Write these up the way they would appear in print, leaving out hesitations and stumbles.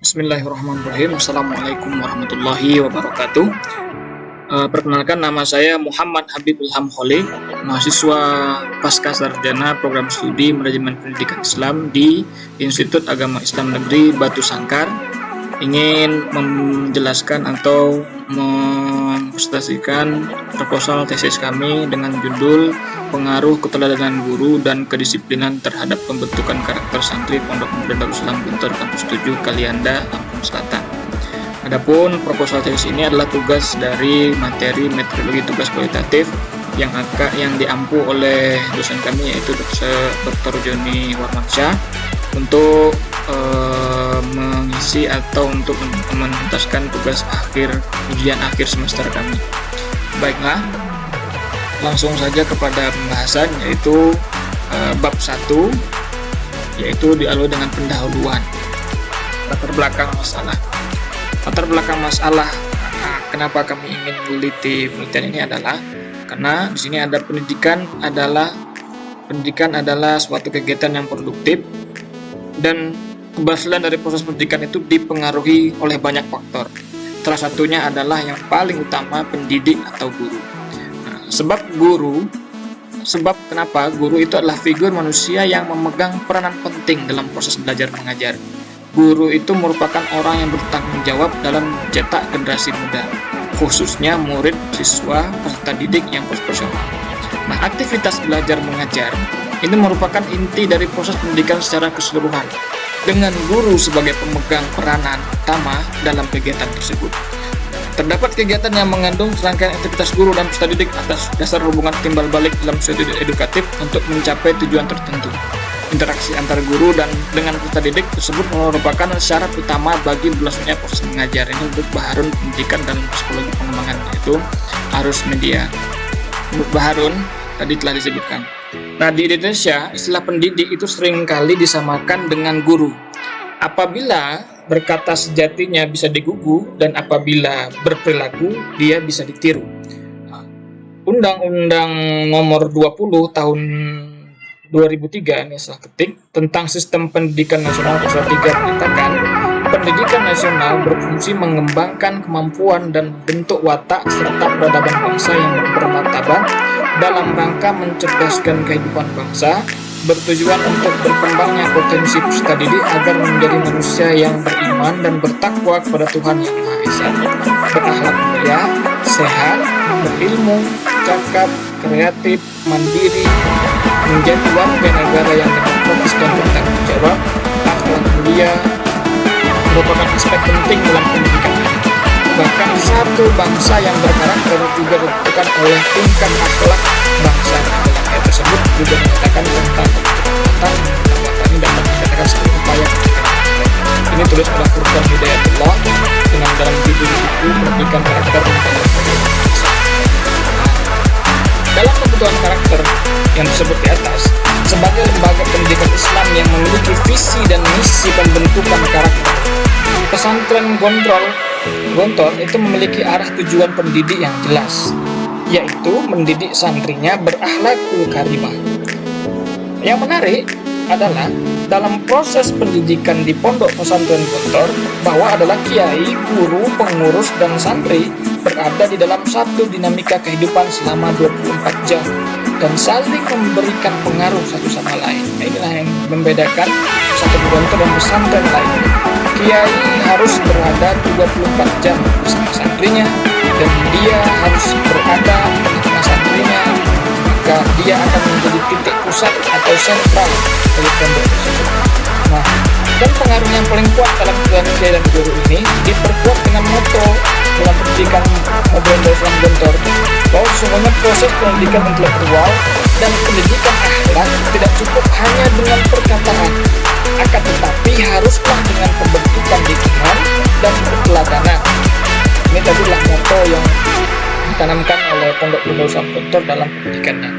Bismillahirrahmanirrahim. Assalamualaikum warahmatullahi wabarakatuh. Perkenalkan, nama saya Muhammad Habib Ilham Khalil, mahasiswa pasca sarjana program studi manajemen pendidikan Islam di Institut Agama Islam Negeri Batu Sangkar. Ingin menjelaskan atau mempresentasikan proposal tesis kami dengan judul Pengaruh Keteladanan Guru dan Kedisiplinan Terhadap Pembentukan Karakter Santri Pondok Muda Darussalam Guntur Kampus 7 Kalianda, Lampung Selatan. Adapun proposal tesis ini adalah tugas dari materi metodologi tugas kualitatif yang diampu oleh dosen kami, yaitu Dr. Joni Warmansyah, untuk mengisi atau untuk menuntaskan tugas ujian akhir semester kami. Baiklah, langsung saja kepada pembahasan, yaitu bab 1, yaitu dialog dengan pendahuluan. Latar belakang masalah. Kenapa kami ingin meneliti penelitian ini adalah karena di sini ada pendidikan adalah suatu kegiatan yang produktif, dan keberhasilan dari proses pendidikan itu dipengaruhi oleh banyak faktor. Salah satunya adalah yang paling utama, pendidik atau guru. Sebab kenapa guru itu adalah figur manusia yang memegang peranan penting dalam proses belajar mengajar. Guru itu merupakan orang yang bertanggung jawab dalam mencetak generasi muda, khususnya murid, siswa, peserta didik yang profesional. Nah, aktivitas belajar mengajar ini merupakan inti dari proses pendidikan secara keseluruhan, dengan guru sebagai pemegang peranan utama dalam kegiatan tersebut. Terdapat kegiatan yang mengandung serangkaian aktivitas guru dan peserta didik atas dasar hubungan timbal balik dalam suatu edukatif untuk mencapai tujuan tertentu. Interaksi antar guru dan dengan peserta didik tersebut merupakan syarat utama bagi berlangsungnya proses mengajar. Ini untuk Baharun pendidikan dan psikologi pengembangan, yaitu arus media. Menurut Baharun tadi telah disebutkan. Nah, di Indonesia istilah pendidik itu seringkali disamakan dengan guru. Apabila berkata sejatinya bisa digugu, dan apabila berperilaku dia bisa ditiru. Undang-Undang Nomor 20 Tahun 2003 ini salah ketik tentang Sistem Pendidikan Nasional Pasal 3 menyatakan pendidikan nasional berfungsi mengembangkan kemampuan dan bentuk watak serta peradaban bangsa yang bermartabat dalam rangka mencerdaskan kehidupan bangsa, bertujuan untuk berkembangnya potensi peserta didik agar menjadi manusia yang beriman dan bertakwa kepada Tuhan Yang Maha Esa, berakhlak mulia, sehat, berilmu, cakap, kreatif, mandiri, menjadi warga negara yang demokratis dan bertanggung jawab. Akhlak mulia merupakan aspek penting dalam pendidikan. Bahkan satu bangsa yang berkarakter juga ditentukan oleh tingkat akhlak bangsa. Dalam ayat tersebut juga menyatakan tentang ketepatan ini dapat dikatakan sebagai upaya pendidikan. Ini tulis oleh Furqan Hidayatullah dengan dalam judul buku Pendidikan Karakter dan Bangsa. Dalam kebutuhan karakter yang disebut di atas, sebagai lembaga pendidikan Islam yang memiliki visi dan misi pembentukan karakter, pesantren Gontor itu memiliki arah tujuan pendidik yang jelas, yaitu mendidik santrinya berakhlakul karimah. Yang menarik adalah dalam proses pendidikan di pondok pesantren Gontor, bahwa adalah kiai, guru, pengurus, dan santri berada di dalam satu dinamika kehidupan selama 24 jam dan saling memberikan pengaruh satu sama lain. Nah, inilah yang membedakan pesantren Gontor dan pesantren lain. Kiai harus berada 24 jam bersama santrinya, dan dia harus berada di tengah santrinya, maka dia akan menjadi titik pusat atau sentral dari pondok tersebut. Nah, dan pengaruh yang paling kuat dalam kehidupan kiai dan guru ini diperkuat dengan moto dalam pendidikan modern Darussalam Gontor, bahwa sesungguhnya proses pendidikan intelektual dan pendidikan akhlak tidak cukup hanya dengan perkataan, akan tetapi haruslah dengan pembentukan lingkungan dan keteladanan. Ini tadilah moto yang ditanamkan oleh Pondok Darussalam Gontor dalam pendidikannya.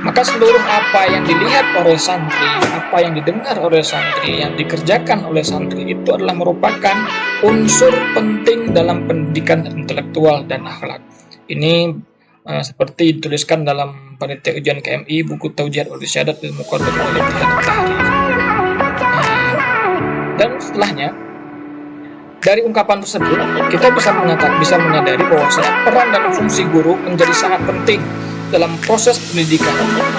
Maka seluruh apa yang dilihat oleh santri, apa yang didengar oleh santri, yang dikerjakan oleh santri itu adalah merupakan unsur penting dalam pendidikan intelektual dan akhlak. Ini seperti dituliskan dalam panitia ujian KMI buku Taujihat wal Irsyadat Ilmu Qadar wal Ijtihad Tahrif. Dan setelahnya Dari ungkapan tersebut, kita bisa menyadari bahwasanya peran dan fungsi guru menjadi sangat penting dalam proses pendidikan,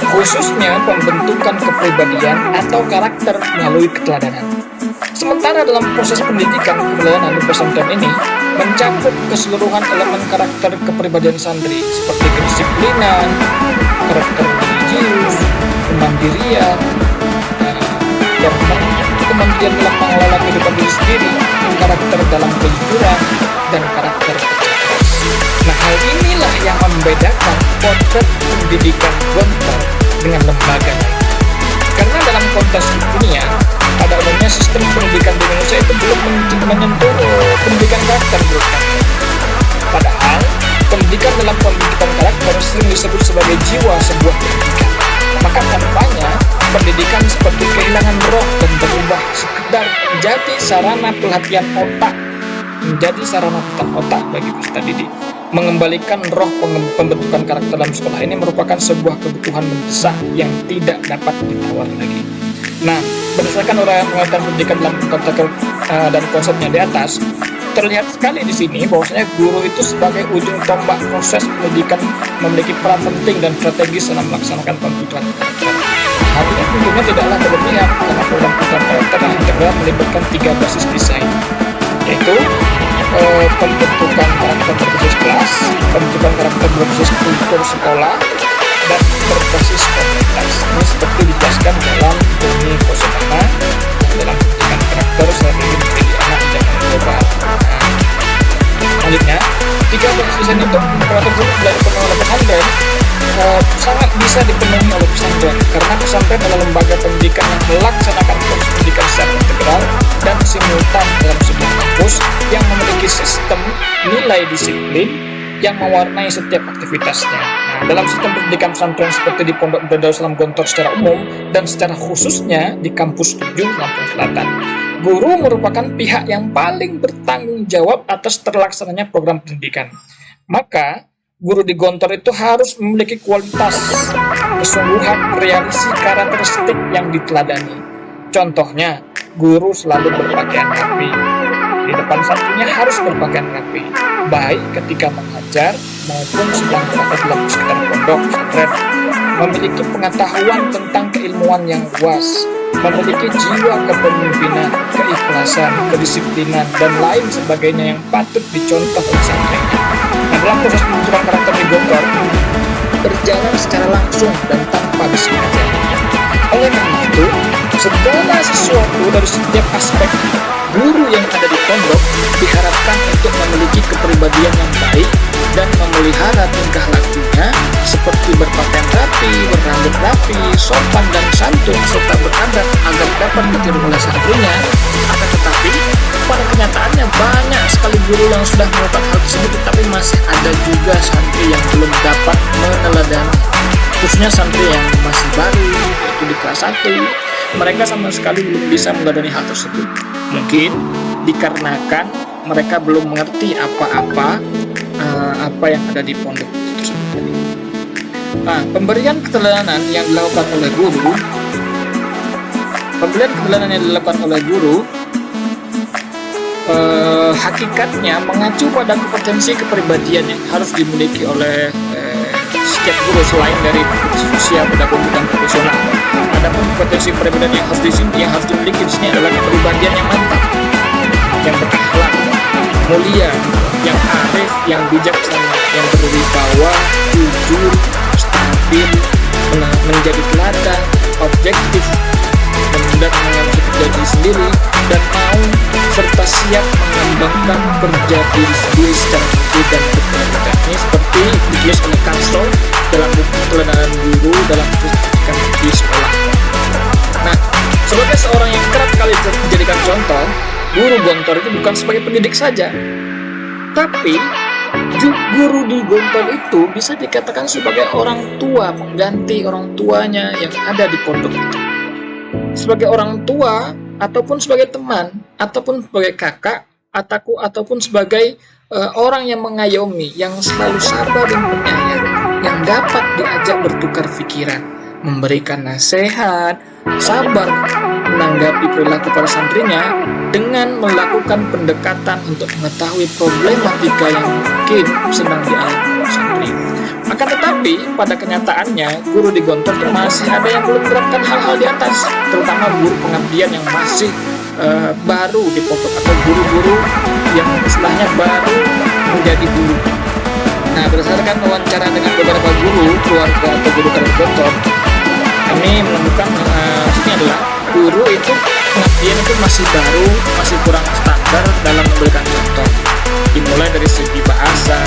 khususnya pembentukan kepribadian atau karakter melalui keteladanan. Sementara dalam proses pendidikan keteladanan di pesantren ini mencakup keseluruhan elemen karakter kepribadian santri seperti kedisiplinan, karakter religius, kemandirian, dan kemandirian dalam mengelola kehidupan diri sendiri, karakter dalam kejujuran, dan karakter kecerdasan. Nah, hal inilah yang membedakan potret pendidikan Gontor dengan lembaga lain. Karena dalam konteks dunia, pada umumnya sistem pendidikan di Indonesia itu belum menyentuh pendidikan karakter, padahal pendidikan dalam pembentukan karakter sering disebut sebagai jiwa sebuah pendidikan. Maka tampaknya pendidikan seperti kehilangan roh dan berubah sekedar menjadi sarana pelatihan otak, bagi peserta didik. Mengembalikan roh pembentukan karakter dalam sekolah ini merupakan sebuah kebutuhan mendesak yang tidak dapat ditawar lagi. Nah, berdasarkan uraian pengertian pendidikan dalam konteks dan konsepnya di atas, terlihat sekali di sini bahwasanya guru itu sebagai ujung tombak proses pendidikan memiliki peran penting dan strategis dalam melaksanakan pembentukan karakter. Hal ini tentunya tidaklah berlebihan karena program pembentukan karakter yang integral melibatkan 3 basis desain, yaitu pembentukan karakter berbasis kelas, pembentukan karakter berbasis kultur sekolah, dan berbasis komunitas. Ini seperti dijelaskan dalam Tony Kosemana dalam pendidikan karakter saat ini menjadi anak zaman global. Selanjutnya, 3 basis desain itu kalau dilakukan oleh pesantren sangat bisa dipenuhi oleh pesantren karena pesantren adalah lembaga pendidikan yang melaksanakan proses pendidikan secara integral dan simultan dalam sebuah kampus yang memiliki sistem nilai disiplin yang mewarnai setiap aktivitasnya. Nah, dalam sistem pendidikan pesantren seperti di Pondok Darussalam Gontor secara umum dan secara khususnya di kampus 7 Lampung Selatan, guru merupakan pihak yang paling bertanggung jawab atas terlaksananya program pendidikan. Maka guru di Gontor itu harus memiliki kualitas, kesungguhan, realisi, karakteristik yang diteladani. Contohnya, guru selalu berpakaian rapi. Di depan santrinya harus berpakaian rapi, baik ketika mengajar maupun sedang berada dalam sekitar pondok pesantren. Memiliki pengetahuan tentang keilmuan yang luas, memiliki jiwa kepemimpinan, keikhlasan, kedisiplinan, dan lain sebagainya yang patut dicontoh oleh santrinya. Nah, dalam proses pembentukan karakter di Gontor berjalan secara langsung dan tanpa disengaja. Oleh karena itu, segala sesuatu dari setiap aspek guru yang ada di pondok diharapkan untuk memiliki kepribadian yang baik dan memelihara tingkah lakunya seperti berpakaian rapi, berambut rapi, sopan dan santun serta beradab agar dapat ditiru oleh santrinya. Akan tetapi, pada kenyataannya banyak sekali guru yang sudah melakukan hal tersebut, tetapi masih ada juga santri yang belum dapat meneladani, khususnya santri yang masih baru, yaitu di kelas 1. Mereka sama sekali belum bisa meneladani hal tersebut. Mungkin dikarenakan mereka belum mengerti apa yang ada di pondok tersebut tadi. Nah, pemberian keteladanan yang dilakukan oleh guru, hakikatnya mengacu pada kompetensi kepribadian yang harus dimiliki oleh setiap guru selain dari usia pedagogik dan profesional. Adapun kompetensi kepribadian yang harus dimiliki di sini adalah kepribadian yang mantap, yang berakhlak mulia, yang arif, yang bijaksana, yang berwibawa, jujur, stabil, menjadi teladan, objektif, dan mengambil kerja diri sendiri, dan mau serta siap mengembangkan kerja diri sendiri secara mandiri dan berkelanjutan. Ini seperti ditulis oleh Kasol dalam buku Keteladanan Guru dalam pendidikan di sekolah. Nah, sebagai seorang yang kerap kali dijadikan contoh, guru Gontor itu bukan sebagai pendidik saja, tapi guru di Gontor itu bisa dikatakan sebagai orang tua, pengganti orang tuanya yang ada di pondok itu. Sebagai orang tua, ataupun sebagai teman, ataupun sebagai kakak, ataupun sebagai orang yang mengayomi, yang selalu sabar dan penyayang, yang dapat diajak bertukar pikiran, memberikan nasihat, sabar menanggapi perilaku para santrinya dengan melakukan pendekatan untuk mengetahui problematika yang mungkin sedang dialami santri. Akan tetapi, pada kenyataannya, guru di Gontor itu masih ada yang belum menerapkan hal-hal di atas, terutama guru pengabdian yang masih baru di pondok atau guru-guru yang istilahnya baru menjadi guru. Nah, berdasarkan wawancara dengan beberapa guru, keluarga atau guru kader Gontor, kami menemukan maksudnya adalah guru itu pengabdian itu masih baru, masih kurang standar dalam memberikan contoh. Dimulai dari segi bahasa,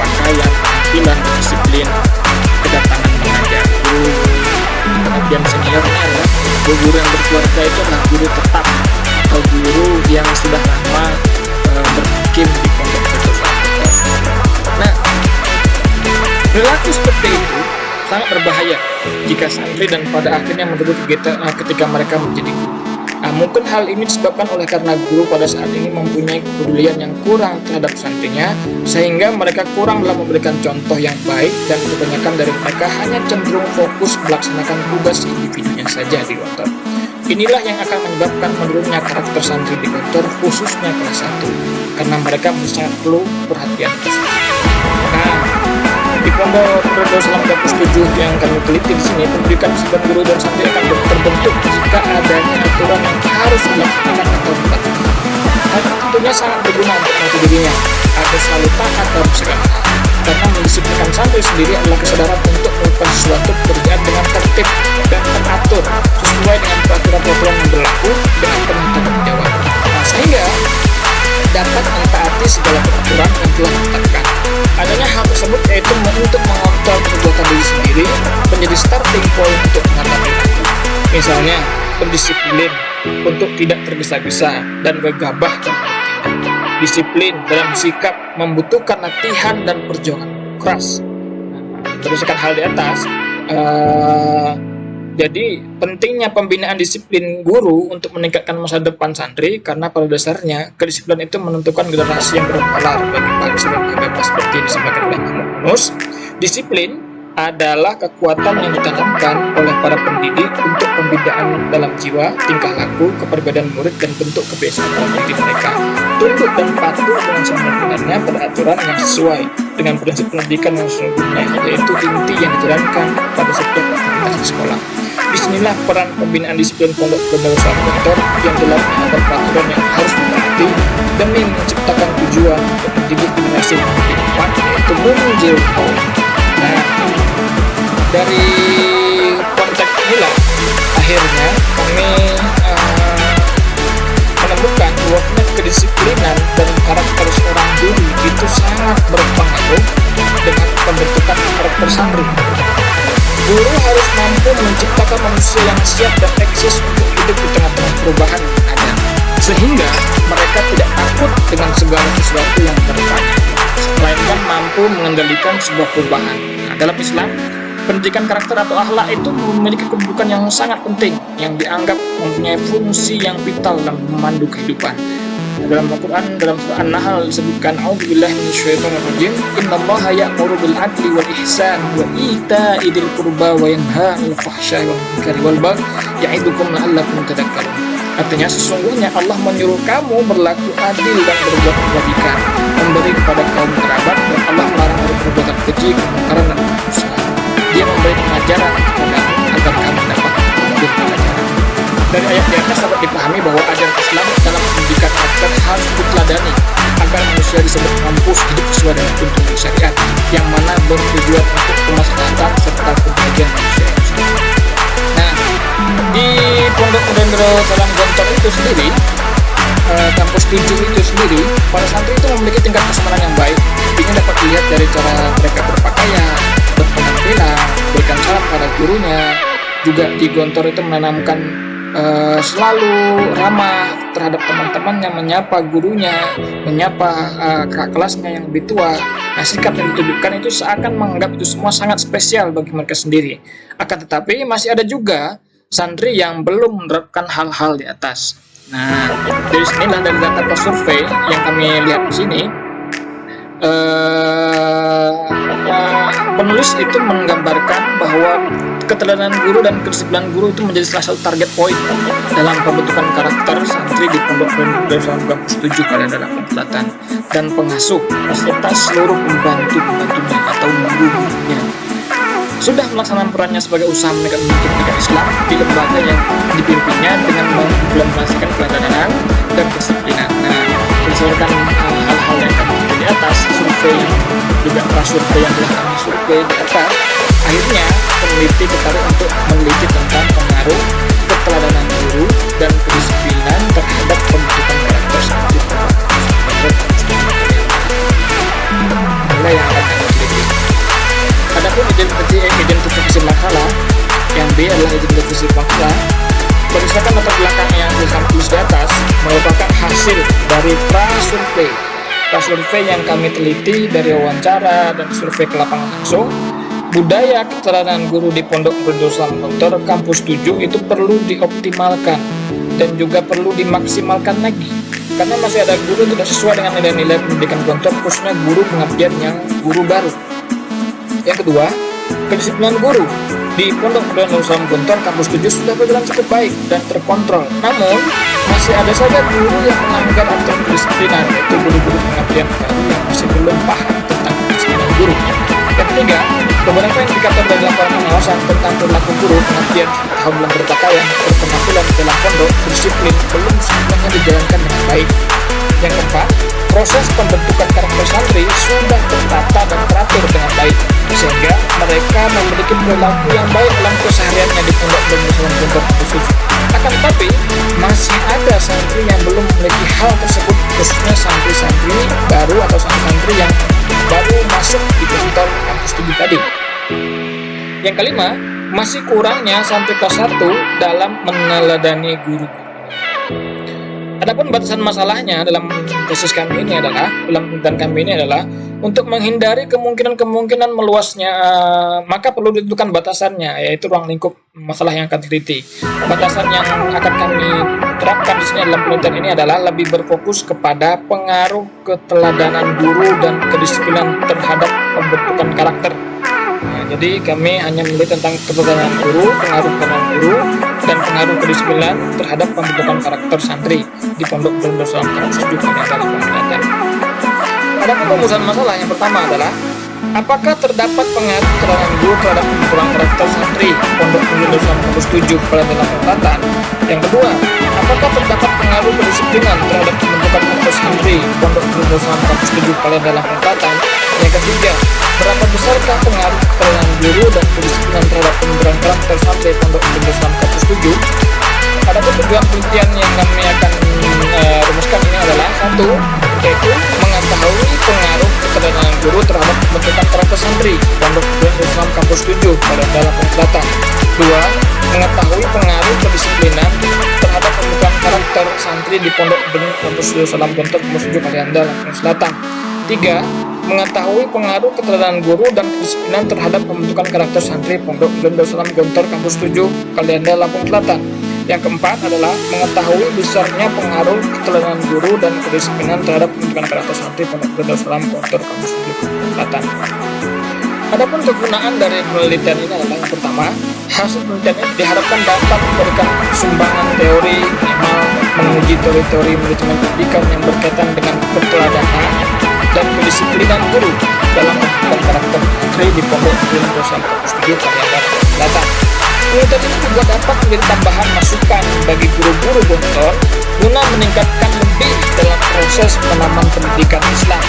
pakaian, penampilan, disiplin, kedatangan mengajar. Guru pengabdian seniornya adalah guru yang berkeluarga itu adalah guru tetap atau guru yang sudah lama bermukim di pondok pesantren. Nah, perilaku seperti itu sangat berbahaya jika santri dan pada akhirnya menurut kita ketika mereka menjadi guru. Nah, mungkin hal ini disebabkan oleh karena guru pada saat ini mempunyai kepedulian yang kurang terhadap santrinya, sehingga mereka kurang dalam memberikan contoh yang baik dan kebanyakan dari mereka hanya cenderung fokus melaksanakan tugas individunya saja di Gontor. Inilah yang akan menyebabkan menurunnya karakter santri di Gontor, khususnya kelas 1, karena mereka sangat perlu perhatian tersebut. Nah, di Pondok Darussalam Kampus 7 yang kami teliti di sini, pendidikan disiplin guru dan santri akan terbentuk jika adanya aturan yang harus dilaksanakan atau dipatuhi. Hal tentunya sangat berguna untuk nanti dirinya agar selalu taat dalam segala hal. Karena mendisiplinkan santri sendiri adalah kesadaran untuk melakukan sesuatu pekerjaan dengan tertib dan teratur sesuai dengan peraturan-peraturan yang berlaku dengan penuh tanggung jawab. Nah, sehingga dapat mentaati segala peraturan yang telah ditetapkan. Adanya hal tersebut yaitu untuk mengontrol perbuatan diri sendiri menjadi starting point untuk mengatasi itu. Misalnya, berdisiplin untuk tidak tergesa-gesa dan gegabah dalam bertindak. Disiplin dalam sikap membutuhkan latihan dan perjuangan keras. Berdasarkan hal di atas, jadi pentingnya pembinaan disiplin guru untuk meningkatkan masa depan santri, karena pada dasarnya kedisiplinan itu menentukan generasi yang berpalar bagi bangsa dan agama seperti disebutkan oleh Mahmud Yunus. Disiplin adalah kekuatan yang ditanamkan oleh para pendidik untuk pembinaan dalam jiwa, tingkah laku, kepribadian murid, dan bentuk kebiasaan dalam diri mereka. Tunduk dan patuh dengan sebenar-benarnya pada aturan yang sesuai dengan prinsip pendidikan yang sesungguhnya, yaitu inti yang dijalankan pada setiap aktivitas di sekolah. Disinilah peran pembinaan disiplin Pondok Darussalam Gontor yang jelasnya ada peraturan yang harus ditaati demi menciptakan tujuan untuk mendidik generasi yang lebih depan, yaitu Bumjil. Nah, dari konteks inilah akhirnya kami menemukan bahwa kedisiplinan dan karakter seorang guru itu sangat berpengaruh dengan pembentukan karakter santri. Guru harus mampu menciptakan manusia yang siap dan eksis untuk hidup di tengah-tengah perubahan yang ada, sehingga mereka tidak takut dengan segala sesuatu yang bertanya, melainkan mampu mengendalikan sebuah perubahan. Nah, dalam Islam, pendidikan karakter atau akhlak itu memiliki kedudukan yang sangat penting, yang dianggap mempunyai fungsi yang vital dalam memandu kehidupan. Dalam Al-Quran, dalam surah An-Nahl disebutkan, A'udzubillahi minasyaitonirrajim, Innallaha ya'muru bil adli wal ihsan wa ita'i dzil qurba wa yanha 'anil fahsya'i wal munkari wal baghi ya'idukum la'allakum tadhakkarun. Artinya, sesungguhnya Allah menyuruh kamu berlaku adil dan berbuat kebajikan, memberi kepada kaum kerabat, dan Allah melarang dari perbuatan keji, kemungkaran, dan dosa. Dia memberi pengajaran kepadamu agar kamu dapat mengambil pelajaran. Dari ayat di atas dapat dipahami bahwa ajaran Islam dalam pendidikan karakter harus diteladani agar manusia disebut mampus hidup sesuai dengan tuntunan syariat, yang mana bertujuan untuk kemaslahatan serta kebahagiaan manusia. Nah, di Pondok Darussalam Gontor itu sendiri, kampus 7 itu sendiri, para santri itu memiliki tingkat kesopanan yang baik. Ini dapat dilihat dari cara mereka berpakaian, berpenampilan, berikan salam pada gurunya. Juga di Gontor itu menanamkan selalu ramah terhadap teman-temannya, menyapa gurunya, menyapa kakak kelasnya yang lebih tua. Nah, sikap yang ditunjukkan itu seakan menganggap itu semua sangat spesial bagi mereka sendiri. Akan tetapi masih ada juga santri yang belum menerapkan hal-hal di atas. Nah, dari sinilah dari data survei yang kami lihat di sini, Penulis itu menggambarkan bahwa keteladanan guru dan kedisiplinan guru itu menjadi salah satu target poin dalam pembentukan karakter santri di Pondok Darussalam Kampus 7 dalam Selatan, dan pengasuh beserta seluruh pembantu-pembantunya atau guru-gurunya sudah melaksanakan perannya sebagai usaha menegakkan pendidikan Islam di lembaga yang dipimpinnya dengan mengimplementasikan keteladanan dan kedisiplinan. Nah, berdasarkan hal-hal yang kami survei di atas, survei juga prasurvei yang telah kami survei di atas, akhirnya peneliti tertarik untuk meneliti tentang pengaruh keteladanan guru dan kedisiplinan terhadap pembentukan karakter santri. Inilah yang akan kami teliti. Adapun identifikasi masalah, yang B adalah identifikasi masalah, berdasarkan latar belakang yang tulis di atas, merupakan hasil dari prasurvei. Prasurvei yang kami teliti dari wawancara dan survei ke lapangan langsung. Budaya keteladanan guru di Pondok Darussalam Gontor Kampus 7 itu perlu dioptimalkan dan juga perlu dimaksimalkan lagi, karena masih ada guru tidak sesuai dengan nilai-nilai pendidikan Gontor, khususnya guru pengabdian yang guru baru. Yang kedua, kedisiplinan guru di Pondok Darussalam Gontor Kampus 7 sudah berjalan cukup baik dan terkontrol. Namun, masih ada saja guru yang melanggar aturan kedisiplinan, yaitu guru-guru pengabdian baru yang masih belum paham tentang kedisiplinan guru. Yang ketiga, beberapa indikator dari laporan pengawasan tentang perilaku guru pengabdian tahun bulan berpakaian, berpenampilan dalam pondok, disiplin belum semuanya dijalankan dengan baik. Yang keempat, proses pembentukan karakter santri sudah tertata dan teratur dengan baik, sehingga mereka memiliki perilaku yang baik dalam kesehariannya di Pondok Darussalam Gontor khusus. Akan tetapi, masih ada santri yang belum memiliki hal tersebut, khususnya santri-santri baru atau santri yang baru masuk di Gontor Kampus 7 tadi. Yang kelima, masih kurangnya santri kelas 1 dalam meneladani guru. Adapun batasan masalahnya dalam tesis kami ini adalah, dalam penelitian kami ini adalah, untuk menghindari kemungkinan meluasnya, maka perlu ditentukan batasannya, yaitu ruang lingkup masalah yang akan diteliti. Batasan yang akan kami terapkan di sini dalam penelitian ini adalah lebih berfokus kepada pengaruh keteladanan guru dan kedisiplinan terhadap pembentukan karakter. Nah, jadi kami hanya meneliti tentang keteladanan guru, pengaruh keteladanan guru, dan pengaruh kedisiplinan terhadap pembentukan karakter santri di Pondok Darussalam Kampus 7 dalam penelitian. Adapun perumusan masalah yang pertama adalah, apakah terdapat pengaruh keteladanan guru terhadap pembentukan karakter santri Pondok Darussalam Kampus 7 dalam penelitian? Yang kedua, apakah terdapat pengaruh kedisiplinan terhadap pembentukan karakter santri Pondok Darussalam Kampus 7 dalam penelitian? Yang ketiga, berapa besarkah pengaruh keteladanan guru dan kedisiplinan terhadap pembentukan karakter santri Pondok Darussalam Kampus 7? Adapun tujuan penelitian yang kami akan rumuskan ini adalah, satu, yaitu mengetahui pengaruh keteladanan guru terhadap pembentukan karakter santri Pondok Darussalam Kampus 7 dalam penelitian. Dua, mengetahui pengaruh kedisiplinan terhadap pembentukan karakter santri di Pondok Darussalam Gontor Kampus 7 dalam penelitian. Tiga, mengetahui pengaruh keteladanan guru dan kedisiplinan terhadap pembentukan karakter santri Pondok Darussalam Gontor Kampus 7 dalam penelitian. Yang keempat adalah mengetahui besarnya pengaruh keteladanan guru dan kedisiplinan terhadap pembentukan karakter santri Pondok Darussalam Gontor Kampus 7 penelitian. Adapun kegunaan dari penelitian ini adalah, yang pertama, hasil penelitian ini diharapkan dapat memberikan sumbangan teori minimal menguji teori-teori manajemen pendidikan yang berkaitan dengan keteladanan dan kedisiplinan guru dalam pembentukan karakter santri di Pondok Darussalam Kampus 7 penelitian. Penelitian ini juga dapat menjadi tambahan masukan bagi guru-guru Gontor guna meningkatkan lebih dalam proses penanaman pendidikan Islam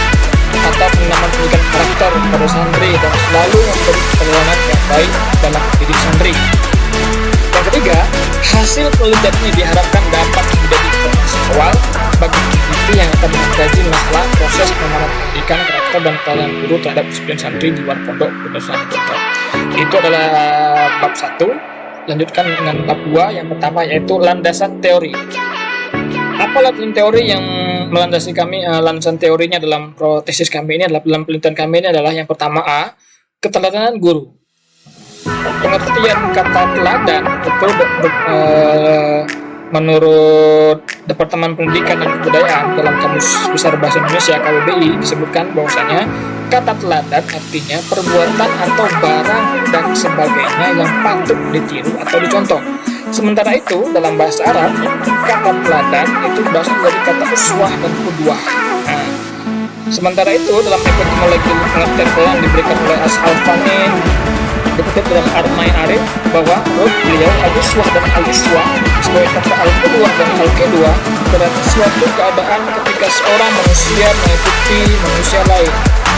atau penanaman pendidikan karakter pada santri dan selalu memberi perlawanan yang baik dalam mendidik santri. Yang ketiga, hasil penelitian ini diharapkan dapat menjadi informasi awal bagi peneliti yang akan mengkaji masalah proses penanaman pendidikan karakter dan keteladanan guru terhadap disiplin santri di luar Pondok Darussalam Gontor. Itu adalah bab 1. Lanjutkan dengan bab 2, yang pertama yaitu landasan teori. Apa landasan teori yang melandasi kami? Landasan teorinya dalam tesis kami ini adalah, dalam penelitian kami ini adalah, yang pertama, A, keteladanan guru. Pengertian kata teladan itu menurut Departemen Pendidikan dan Kebudayaan dalam Kamus Besar Bahasa Indonesia KBBI disebutkan bahwasanya Kata teladan artinya perbuatan atau barang dan sebagainya yang patut ditiru atau dicontoh. Sementara itu dalam bahasa Arab, kata teladan itu berasal dari kata uswah dan qudwah. Nah, sementara itu dalam etimologi pengertian yang diberikan oleh Ashal Fanin dikutip dalam Armai Arif bahwa menurut beliau al-uswah dan al-iswah sebagai kata al-qudwah dan al-qidwah berarti suatu keadaan ketika seorang manusia mengikuti manusia lain,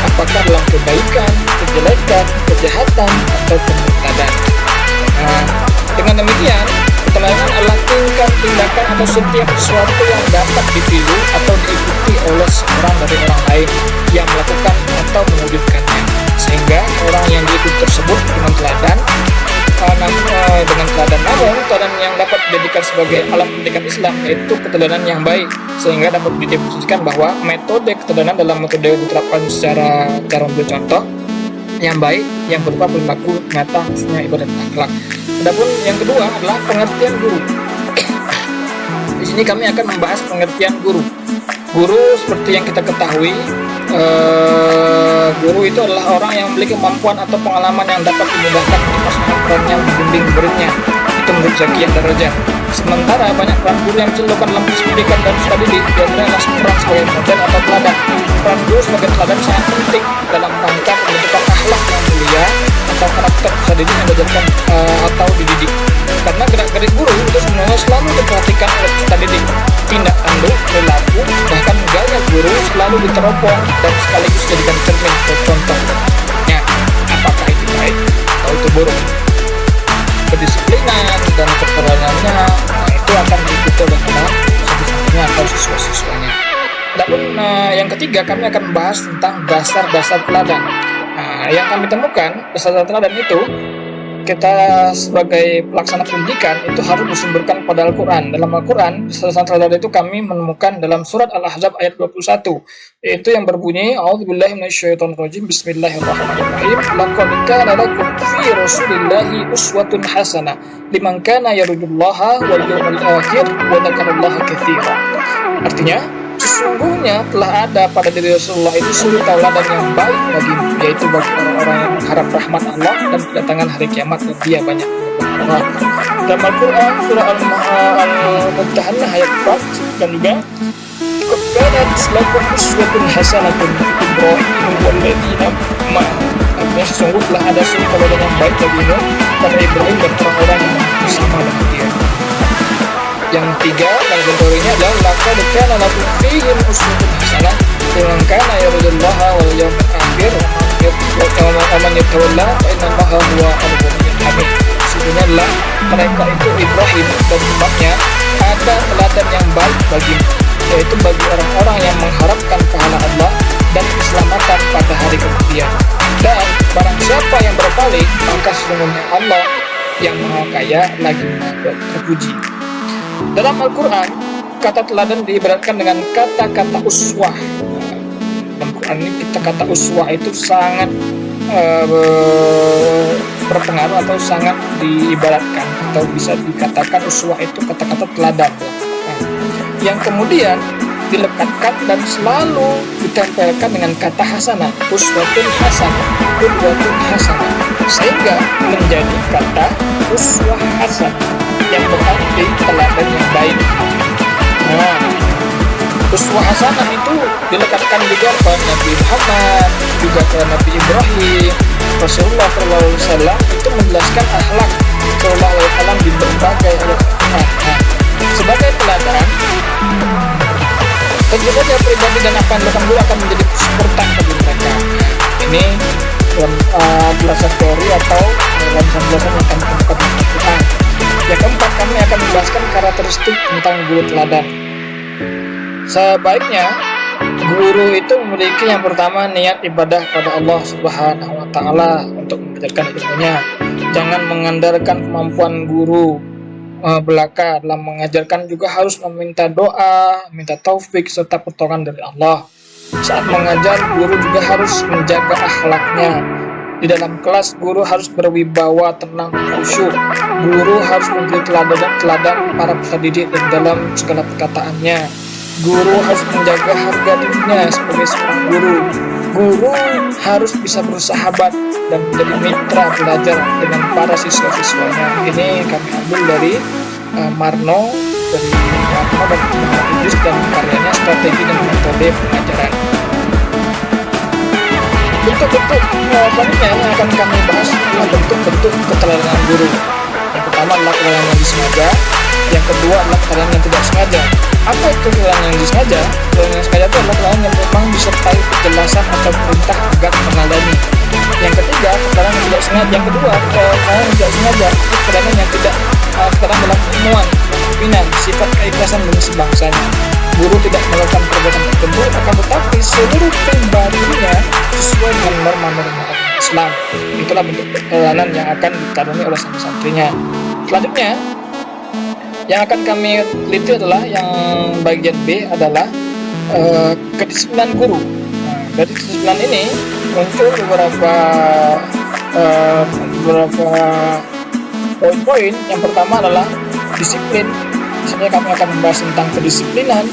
apakah dalam kebaikan, kejelekan, kejahatan, atau kemurtadan. Nah, dengan demikian, keteladan adalah tingkat tindakan atau setiap sesuatu yang dapat ditiru atau diikuti oleh seorang dari orang lain yang melakukan atau mewujudkannya, sehingga orang yang diikuti tersebut dengan teladan namun teladan yang dapat dijadikan sebagai alat pendidikan Islam yaitu keteladan yang baik, sehingga dapat didefinisikan bahwa metode keteladan dalam metode diterapkan secara memberi contoh yang baik yang berupa perilaku nyata khususnya ibadah dan akhlak. Adapun yang kedua adalah pengertian guru. Di sini kami akan membahas pengertian guru. Guru seperti yang kita ketahui, guru itu adalah orang yang memiliki kemampuan atau pengalaman yang dapat dimudahkan untuk melaksanakan perannya membimbing muridnya. Itu menurut Zakiyah Darajat. Sementara banyak peran guru yang dilakukan dalam proses pendidikan dan studi didik, diantaranya peran sebagai model atau teladan. Peran guru sebagai teladan sangat penting dalam rangka pembentukan akhlak yang mulia atau karakter peserta didik yang diajarkan atau dididik. Karena gerak-gerik guru itu sebenarnya selalu diperhatikan oleh peserta didik. Tindak tanduk, perilaku, bahkan gaya guru selalu diteropong dan sekaligus dijadikan cermin atau contoh. Ya, apakah itu baik atau itu buruk? Kedisiplinan dan keterangannya itu akan diikuti oleh siswa-siswanya atau siswa-siswanya. Adapun yang ketiga, kami akan membahas tentang dasar-dasar teladan. Yang kami temukan dasar-dasar teladan itu kita sebagai pelaksana pendidikan itu harus disumberkan pada Al-Quran. Dalam Al-Quran, dasar-dasar teladan itu kami menemukan dalam surat Al-Ahzab ayat 21, yaitu yang berbunyi A'udzubillahi minasyaitonirrajim, Bismillahirrahmanirrahim. Laqad kana lakum fi Rasulillahi uswatun hasanah liman kana yarjullaha wal yawmal akhir wa dzakarallaha katsira. Artinya, sesungguhnya telah ada pada diri Rasulullah itu suri tauladan yang baik bagimu, yaitu bagi orang-orang yang mengharap rahmat Allah dan kedatangan hari kiamat, dan dia banyak berdoa. Dalam Al-Quran surah Al-Mumtahanah ayat 4 dan juga Qad lakum uswatun hasanatun fi Ibrahim wal ladzina ma'ahu. Artinya sesungguhnya telah ada suri tauladan yang baik bagimu pada Ibrahim dan orang-orang yang bersama dengan dia. Yang tiga dan contohnya adalah laqad kana lakum fihim uswatun hasanah liman kana yarjullaha wal yawmal akhir wa man yatawalla fa innallaha huwa al-ghaniyyul hamid. Sesungguhnya adalah mereka itu Ibrahim dan umatnya ada teladan yang baik bagimu, yaitu bagi orang-orang yang mengharapkan pahala Allah dan keselamatan pada hari kemudian. Dan barang siapa yang berpaling, maka sesungguhnya Allah yang Maha Kaya lagi Maha terpuji. Dalam Al-Quran, kata teladan diibaratkan dengan kata-kata uswah. Dalam Al-Quran ini kata-kata uswah itu sangat berpengaruh atau sangat diibaratkan atau bisa dikatakan uswah itu kata-kata teladan. Yang kemudian dilekatkan dan selalu ditempelkan dengan kata hasanah, uswatun hasanah, qudwatun hasanah, sehingga menjadi kata uswah hasanah yang berarti teladan yang baik. Nah, uswah hasanah itu dilekatkan juga kepada Nabi Muhammad, juga kepada Nabi Ibrahim. Rasulullah SAW itu menjelaskan akhlak Sallallahu Alaihi Wasallam di berbagai ayat Al-Quran. Sebagai teladan, tentu saja pribadi dan apa yang dilakukan guru akan menjadi supportan bagi mereka. Ini dalam penjelasan teori atau dalam penjelasan yang kami temukan di Al-Quran. Yang keempat, kami akan membahaskan karakteristik tentang guru teladan. Sebaiknya guru itu memiliki yang pertama niat ibadah pada Allah Subhanahu wa Ta'ala untuk mengajarkan ilmunya. Jangan mengandalkan kemampuan guru belaka dalam mengajarkan, juga harus meminta doa, minta taufik serta pertolongan dari Allah. Saat mengajar, guru juga harus menjaga akhlaknya. Di dalam kelas, guru harus berwibawa, tenang, khusyuk. Guru harus menjadi teladan para peserta didik dan dalam segala perkataannya. Guru harus menjaga harga dirinya sebagai seorang guru. guru harus bisa bersahabat dan menjadi mitra belajar dengan para siswa-siswanya. Ini kami ambil dari Marno dan Idris dan karyanya Strategi dan Metode Pengajaran. Bentuk-bentuk selanjutnya yang akan kami bahas adalah bentuk-bentuk keteladanan guru. Yang pertama adalah keteladanan yang disengaja, yang kedua adalah keteladanan yang tidak sengaja. Apa itu keteladanan yang disengaja? Keteladanan yang sengaja itu adalah keteladanan yang memang disertai penjelasan atau perintah agar meneladani. Yang ketiga, keteladanan yang tidak sengaja. Yang kedua, keteladanan yang tidak sengaja itu keteladanan yang tidak keteladanan dalam ilmuwan, kepemimpinan, sifat keikhlasan dan sebangsanya. Guru tidak melakukan perbuatan tertentu, akan tetapi seluruh pribadinya sesuai dengan norma-norma Islam. Itulah bentuk keteladanan yang akan ditadani oleh santri-santrinya. Selanjutnya, yang akan kami teliti adalah yang bagian B adalah kedisiplinan guru. Nah, dari kedisiplinan ini muncul beberapa poin-poin. Yang pertama adalah disiplin. Di sini kami akan membahas tentang kedisiplinan.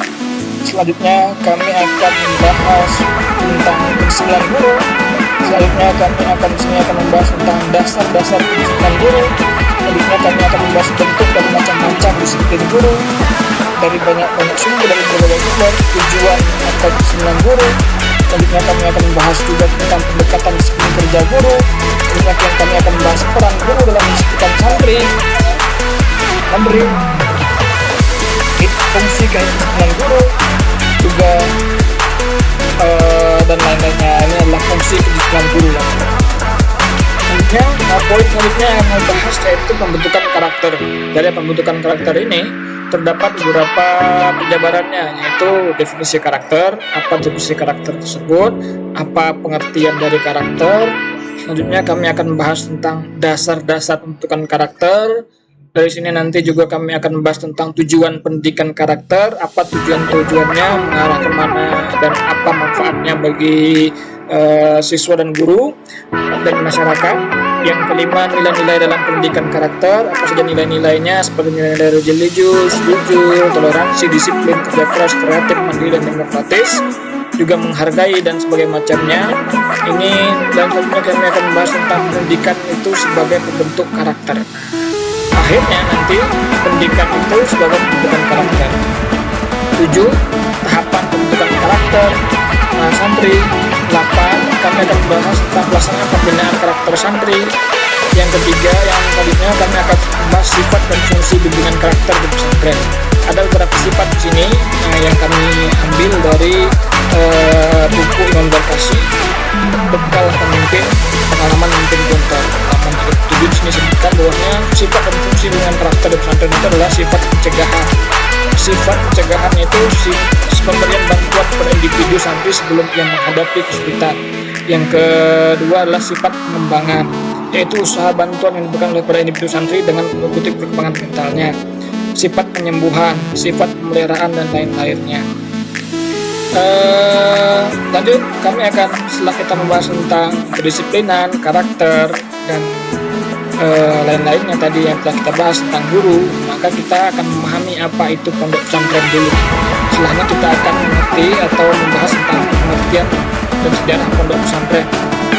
Selanjutnya kami akan membahas tentang kedisiplinan guru. Selanjutnya kami akan membahas tentang dasar-dasar kedisiplinan guru. Selanjutnya kami akan membahas bentuk dan macam-macam disiplin guru dari banyak sumber, dari berbagai sumber, tujuan atau kedisiplinan guru. Selanjutnya kami akan membahas juga tentang pendekatan disiplin kerja guru. Selanjutnya kami akan membahas peran guru dalam mendisiplinkan santri, memberi fungsi kedisiplinan guru juga dan lain-lainnya. Ini adalah fungsi kedisiplinan guru. Selanjutnya, poin selanjutnya yang mau bahas yaitu pembentukan karakter. Dari pembentukan karakter ini terdapat beberapa penjabarannya, yaitu definisi karakter, apa definisi karakter tersebut, apa pengertian dari karakter. Selanjutnya kami akan membahas tentang dasar-dasar pembentukan karakter. Dari sini nanti juga kami akan membahas tentang tujuan pendidikan karakter, apa tujuannya, mengarah kemana, dan apa manfaatnya bagi siswa dan guru dan masyarakat. Yang kelima, nilai-nilai dalam pendidikan karakter, apa saja nilai-nilainya, seperti nilai-nilai religius, jujur, toleransi, disiplin, kerja keras, kreatif, mandiri, dan demokratis, juga menghargai dan sebagainya macamnya. Ini dan selanjutnya kami akan membahas tentang pendidikan itu sebagai pembentuk karakter. Akhirnya nanti pendidikan itu sebagai pembentukan karakter. 7. Tahapan pembentukan karakter santri. 8. Kami akan membahas tentang pelaksanaan pembinaan karakter santri. Yang ketiga, yang tadinya kami akan membahas sifat dan fungsi bimbingan karakter di pesantren. Ada beberapa sifat di sini yang kami ambil dari buku Imam Darkasi, Bekal Pemimpin, Pengalaman Memimpin Gontor. Halaman 37 di sini sebutkan bahwasanya sifat dan fungsi bimbingan karakter di pesantren itu adalah sifat pencegahan. Sifat pencegahan itu pemberian bantuan kepada individu santri sebelum ia menghadapi kesulitan. Yang kedua adalah sifat pengembangan, yaitu usaha bantuan yang diberikan oleh para individu santri dengan mengikuti perkembangan mentalnya. Sifat penyembuhan, sifat pemeliharaan, dan lain-lainnya. Lanjut, kami akan setelah kita membahas tentang kedisiplinan, karakter, dan lain-lainnya tadi yang telah kita bahas tentang guru, maka kita akan memahami apa itu pondok pesantren dulu. Setelahnya kita akan mengerti atau membahas tentang pengertian dan sejarah pondok pesantren.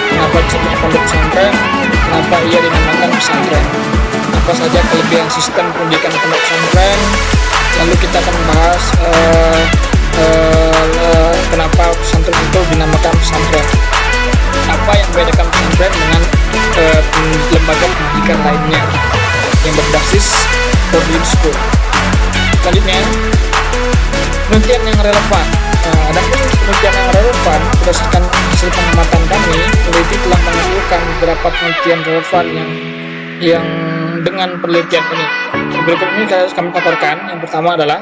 Kenapa disebut pondok pesantren? Kenapa ia dinamakan pesantren? Apa saja kelebihan sistem pendidikan pondok pesantren? Lalu kita akan membahas kenapa pesantren itu dinamakan pesantren. Apa yang membedakan pesantren dengan lembaga pendidikan lainnya yang berbasis boarding school. Selanjutnya, penelitian yang relevan. Adapun penelitian yang relevan, berdasarkan hasil pengamatan kami, peneliti telah mengumpulkan beberapa penelitian relevan yang dengan penelitian ini. Berikut ini kami paparkan. Yang pertama adalah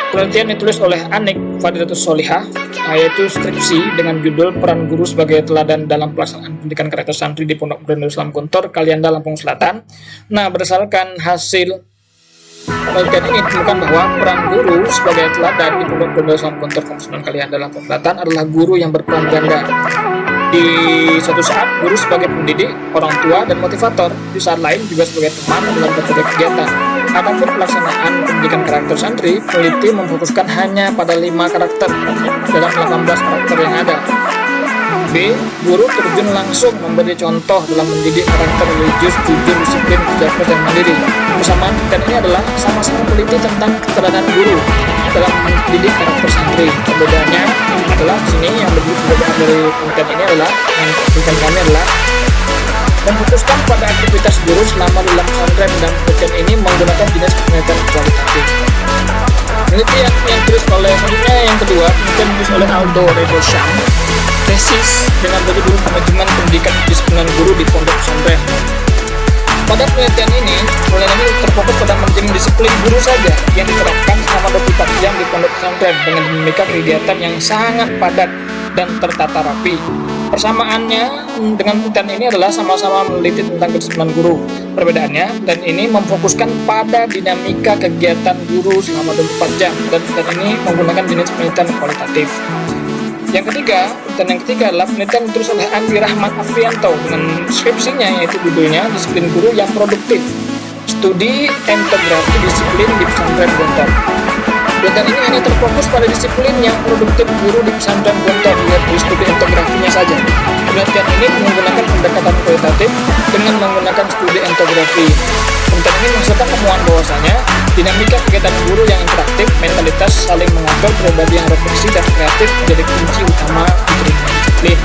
penelitian ditulis oleh Anik Fadilatus Solihah, yaitu skripsi dengan judul Peran Guru sebagai Teladan dalam Pelaksanaan Pendidikan Karakter Santri di Pondok Pesantren Islam Gontor, Kalianda, Lampung Selatan. Nah, berdasarkan hasil penelitian ini ditemukan bahwa peran guru sebagai teladan di Pondok Pesantren Islam Gontor, Kalianda, Lampung Selatan adalah guru yang berperan ganda. Di suatu saat, guru sebagai pendidik, orang tua, dan motivator. Di saat lain juga sebagai teman dalam berbagai kegiatan. Adapun pelaksanaan pendidikan karakter santri, peneliti memfokuskan hanya pada 5 karakter dalam 18 karakter yang ada. B. Guru terjun langsung memberi contoh dalam mendidik karakter religius, jujur, disiplin, cerdas, dan mandiri. Persamaan dan ini adalah sama-sama teliti tentang keteladanan guru dalam mendidik karakter santri. Perbedaannya adalah sini yang berbeda dari konten ini adalah yang konten kami adalah memfokuskan pada aktivitas guru selama dalam pesantren, dan konten ini menggunakan jenis penelitian kualitatif. Penelitian yang ditulis oleh yang kedua, penelitian ditulis oleh Aldo Redosham, tesis dengan berjudul Manajemen Pendidikan Kedisiplinan Guru di Pondok Pesantren. Pada penelitian ini terfokus pada manajemen disiplin guru saja yang diterapkan selama 24 jam di pondok pesantren dengan dinamika kegiatan yang sangat padat dan tertata rapi. Persamaannya dengan penelitian ini adalah sama-sama meneliti tentang kedisiplinan guru. Perbedaannya, dan ini memfokuskan pada dinamika kegiatan guru selama 24 jam, dan penelitian ini menggunakan jenis penelitian kualitatif. Yang ketiga adalah penelitian ditulis oleh Andi Rahmat Afrianto dengan skripsinya, yaitu judulnya Disiplin Guru yang Produktif, Studi Entografi Disiplin di Pesantren Gontor. Penelitian ini hanya terfokus pada disiplin yang produktif guru di pesantren Gontor, yaitu studi entografinya saja. Penelitian ini menggunakan pendekatan kualitatif dengan menggunakan studi entografi. Penelitian ini menghasilkan temuan bahwasanya dinamika kegiatan guru yang interaktif, mentalitas saling mengatur, pribadi yang refleksi dan kreatif menjadi kunci utama diterima disiplin.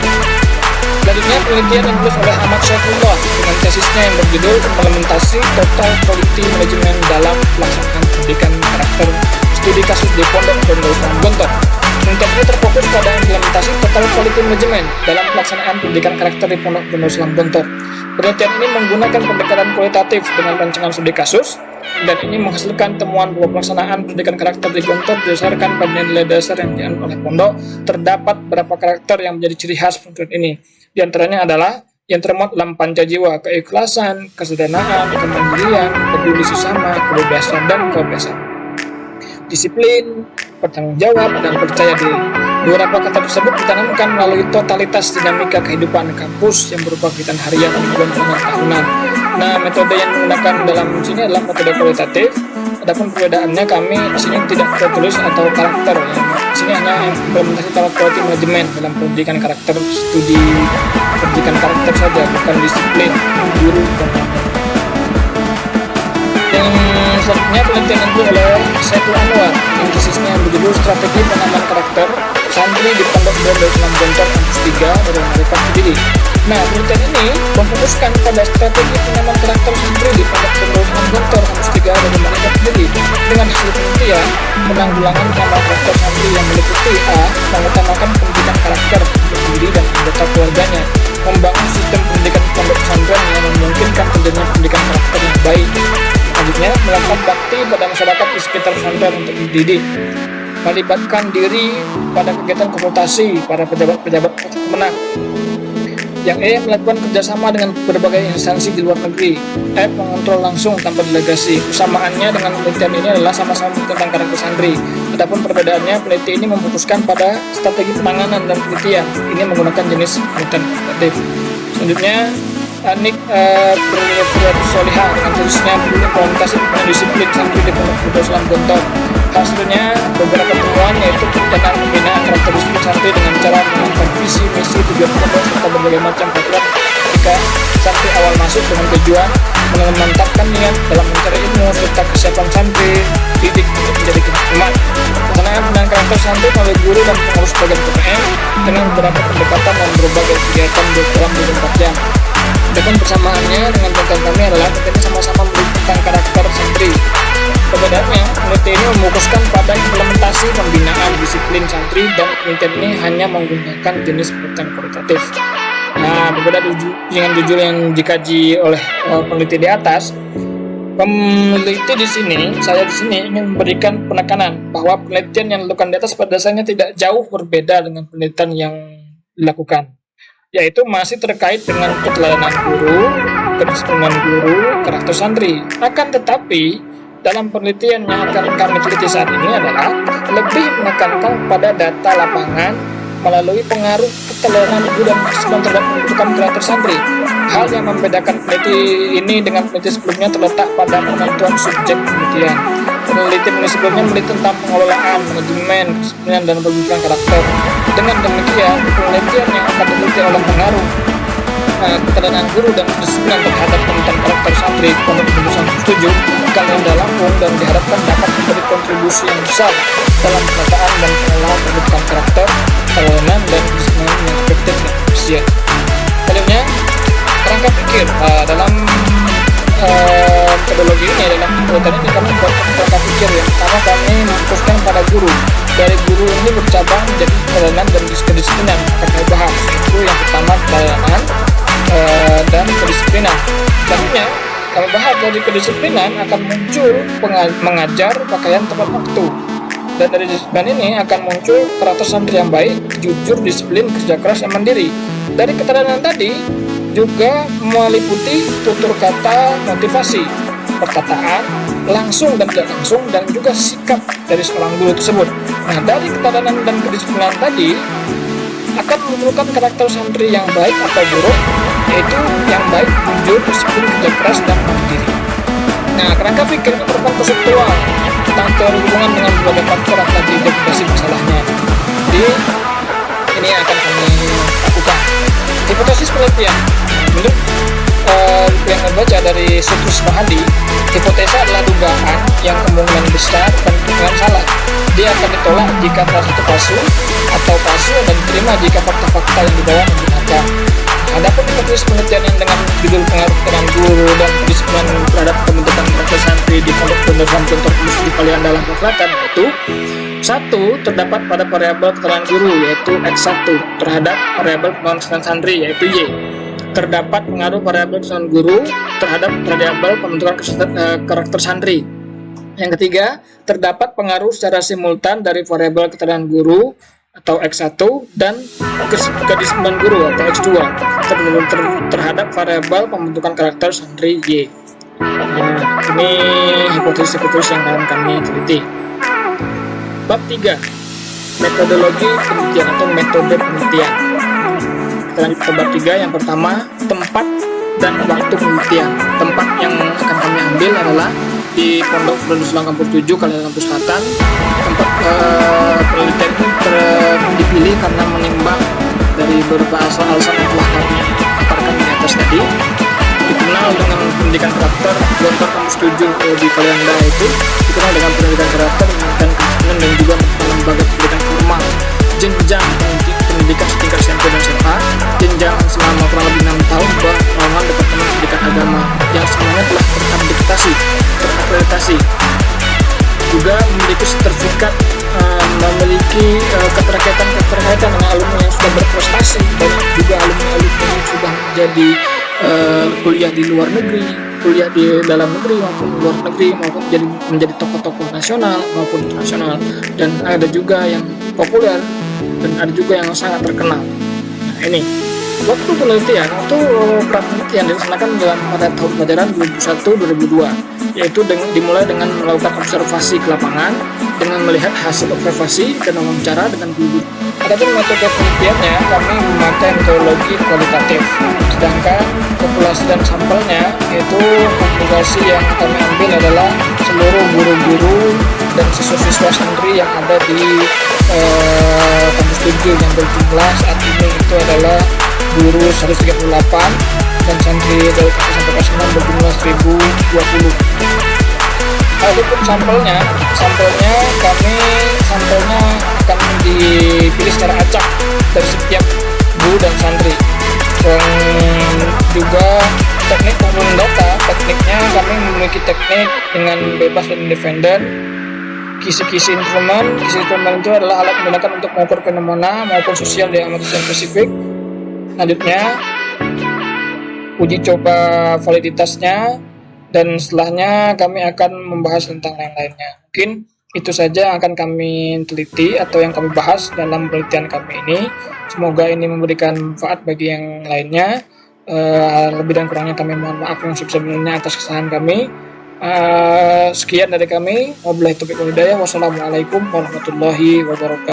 Selanjutnya, penelitian yang ditulis oleh Ahmad Syaifullah dengan tesisnya yang berjudul Implementasi Total Quality Management dalam Pelaksanaan Pendidikan Karakter Studi Kasus di Pondok Darussalam Gontor. Penelitian ini terfokus pada implementasi Total Quality Management dalam pelaksanaan pendidikan karakter di Pondok Darussalam Gontor. Penelitian ini menggunakan pendekatan kualitatif dengan rancangan studi kasus, dan ini menghasilkan temuan bahwa pelaksanaan pendidikan karakter di Gontor berdasarkan pada nilai dasar yang dianut oleh pondok. Terdapat beberapa karakter yang menjadi ciri khas penelitian ini. Di antaranya adalah yang termuat dalam panca jiwa, keikhlasan, kesederhanaan, kemandirian, peduli sesama, kebebasan, dan kebebasan, disiplin, bertanggung jawab, dan percaya diri. Beberapa kata tersebut ditanamkan melalui totalitas dinamika kehidupan kampus yang berupa kegiatan harian, mingguan, dan tahunan. Nah, metode yang digunakan dalam sini adalah metode kualitatif. Adapun perbedaannya, kami di sini tidak tertulis atau karakter. Di sini hanya implementasi total quality management dalam pendidikan karakter, studi pendidikan karakter saja, bukan disiplin guru. Yang selanjutnya penelitian itu oleh Saiful Anwar yang tesisnya yang berjudul Strategi Penanaman Karakter Santri di Pondok Darussalam Gontor Kampus 3 dari Mereka Sendiri. Nah, penelitian ini memfokuskan pada strategi penanaman karakter santri di Pondok Darussalam Gontor Kampus 3 dari Mereka Sendiri. Dengan hasil penelitian, penanggulangan penanaman karakter santri yang meliputi A. Mengutamakan pendidikan karakter untuk diri dan anggota keluarganya, membangun sistem pendidikan pondok pesantren yang memungkinkan terjadinya pendidikan karakter yang baik. Selanjutnya, melakukan bakti pada masyarakat di sekitar pesantren untuk mendidik, melibatkan diri pada kegiatan konsultasi para pejabat-pejabat kemenang. Yang E, melakukan kerjasama dengan berbagai instansi di luar negeri. F, mengontrol langsung tanpa delegasi. Persamaannya dengan penelitian ini adalah sama-sama tentang karakter santri. Adapun perbedaannya, peneliti ini memfokuskan pada strategi penanganan dan penelitian. Ini menggunakan jenis penelitian kualitatif. Selanjutnya, Anik Priyatu Solihah dengan tulisnya implementasi disiplin santri di Pondok Darussalam Gontor. Hasilnya beberapa temuan, yaitu perencanaan pembinaan karakter disiplin santri dengan cara menentukan visi, misi, tujuan pondok serta berbagai macam peraturan ketika santri awal masuk dengan tujuan memantapkan niat dalam mencari ilmu serta kesiapan santri didik untuk menjadi umat. Pelaksanaan pembinaan karakter santri melalui guru dan pengurus bagian KPM dengan beberapa pendekatan dan berbagai kegiatan dalam 24 jam. Adapun persamaannya dengan konten kami adalah kita sama-sama tentang karakter santri. Perbedaannya, penelitian ini memfokuskan pada implementasi pembinaan disiplin santri, dan penelitian ini hanya menggunakan jenis penelitian kualitatif. Nah, berbeda dengan judul yang dikaji oleh peneliti di atas, peneliti di sini, saya di sini ingin memberikan penekanan bahwa penelitian yang dilakukan di atas pada dasarnya tidak jauh berbeda dengan penelitian yang dilakukan, yaitu masih terkait dengan keteladanan guru, kedisiplinan guru, karakter santri. Akan tetapi, dalam penelitian yang akan kami teliti saat ini adalah lebih menekankan pada data lapangan melalui pengaruh keteladanan guru dan kedisiplinan terhadap pembentukan karakter santri. Hal yang membedakan peneliti ini dengan peneliti sebelumnya terletak pada penentuan subjek penelitian. Peneliti sebelumnya meneliti tentang pengelolaan, manajemen, kedisiplinan, dan pembentukan karakter. Dengan demikian, penelitian yang akan penelitian oleh pengaruh keteladanan guru dan kedisiplinan terhadap pembentukan karakter santri Pondok Pesantren 107 Kalianda Lampung, dan diharapkan dapat memberi kontribusi yang besar dalam penataan dan pengelolaan pembentukan karakter, keteladan dan kedisiplinan yang efektif dan efisien. Selanjutnya, kerangka pikir dalam metodologi ini, dalam penelitian ini kami membuat kerangka pikir. Yang pertama, kami memfokuskan pada guru. Dari guru ini bercabang menjadi keteladan dan kedisiplinan akan kami bahas. Itu yang pertama, keteladan dan kedisiplinan. Selanjutnya, kami bahas dari kedisiplinan akan muncul mengajar pakaian tepat waktu. Dan dari disiplin ini akan muncul karakter santri yang baik, jujur, disiplin, kerja keras, yang mandiri. Dari keteladan tadi juga meliputi tutur kata, motivasi, perkataan, langsung dan tidak langsung, dan juga sikap dari seorang guru tersebut. Nah, dari keteladan dan kedisiplinan tadi akan memunculkan karakter santri yang baik atau buruk, yaitu yang baik, jujur, disiplin, kerja keras, dan mandiri. Nah, kerangka pikir ini merupakan konseptual tentang teori hubungan dengan berbagai faktor yang telah diidentifikasi masalahnya. Jadi, ini akan kami lakukan. Hipotesis penelitian. Menurut yang membaca dari Situs Mahadi, hipotesa adalah dugaan yang kemungkinan besar dan kemungkinan salah. Dia akan ditolak jika salah satu palsu, atau palsu dan diterima jika fakta-fakta yang dibawa membenarkan. Adapun hipotesis penelitian yang dengan judul pengaruh peran guru dan kedisiplinan terhadap pembentukan karakter santri di Pondok Pesantren tertulis di Kalianda Lampung Selatan, yaitu 1. Terdapat pada variabel keterangan guru, yaitu X1, terhadap variabel pembentukan santri, yaitu Y. Terdapat pengaruh variabel keterangan guru terhadap variabel pembentukan karakter santri. Yang ketiga, terdapat pengaruh secara simultan dari variabel keterangan guru atau X1 dan kedisiplinan guru atau X2 terhadap variabel pembentukan karakter santri Y. Nah, ini hipotesis-hipotesis yang akan kami teliti. Bab 3, metodologi penelitian atau metode penelitian. Kita lanjut ke bab 3. Yang pertama, tempat dan waktu penelitian. Tempat yang akan kami ambil adalah di Pondok Pesantren Kampus 7 Kalianda Lampung Selatan. Tempat penelitian ini dipilih karena menimbang dari beberapa alasan yang telah kami paparkan di atas tadi. Dikenal dengan pendidikan karakter Gontor Kampus 7 di Kalianda itu dikenal dengan pendidikan karakter dan kedisiplinan, dan juga lembaga pendidikan formal, jenjang pendidikan setingkat SMP dan SMA, jenjang selama kurang lebih 6 tahun bawah Departemen Pendidikan Agama yang semuanya telah terakreditasi, juga memiliki sertifikat, memiliki keterkaitan dengan alumni yang sudah berprestasi. Banyak juga alumni yang sudah menjadi kuliah di luar negeri, kuliah di dalam negeri maupun luar negeri, maupun menjadi tokoh-tokoh nasional maupun internasional, dan ada juga yang populer dan ada juga yang sangat terkenal. Nah, ini waktu penelitian atau penelitian dilaksanakan pada tahun pelajaran 2001-2002, yaitu dimulai dengan melakukan observasi ke lapangan dengan melihat hasil observasi dan wawancara dengan guru. Adapun metode penelitiannya, kami memakai metodologi kualitatif, sedangkan populasi dan sampelnya, yaitu populasi yang kami ambil adalah seluruh guru-guru dan siswa-siswa santri yang ada di kampus 7 yang berjumlah saat ini itu adalah guru 138 dan santri dari kampus sampai kelas 6 berjumlah 1020. Adapun sampelnya akan dipilih secara acak dari setiap guru dan santri. Dan juga teknik pengumpulan data, tekniknya kami memiliki teknik dengan bebas dan independen. Kisi-kisi instrumen itu adalah alat digunakan untuk mengukur fenomena maupun sosial yang amat spesifik. Selanjutnya, uji coba validitasnya, dan setelahnya kami akan membahas tentang lain-lainnya. Mungkin itu saja yang akan kami teliti atau yang kami bahas dalam penelitian kami ini. Semoga ini memberikan manfaat bagi yang lainnya. Lebih dan kurangnya kami mohon maaf yang sebelumnya atas kesalahan kami. Sekian dari kami. Wabillahi taufiq wal hidayah. Wassalamualaikum warahmatullahi wabarakatuh.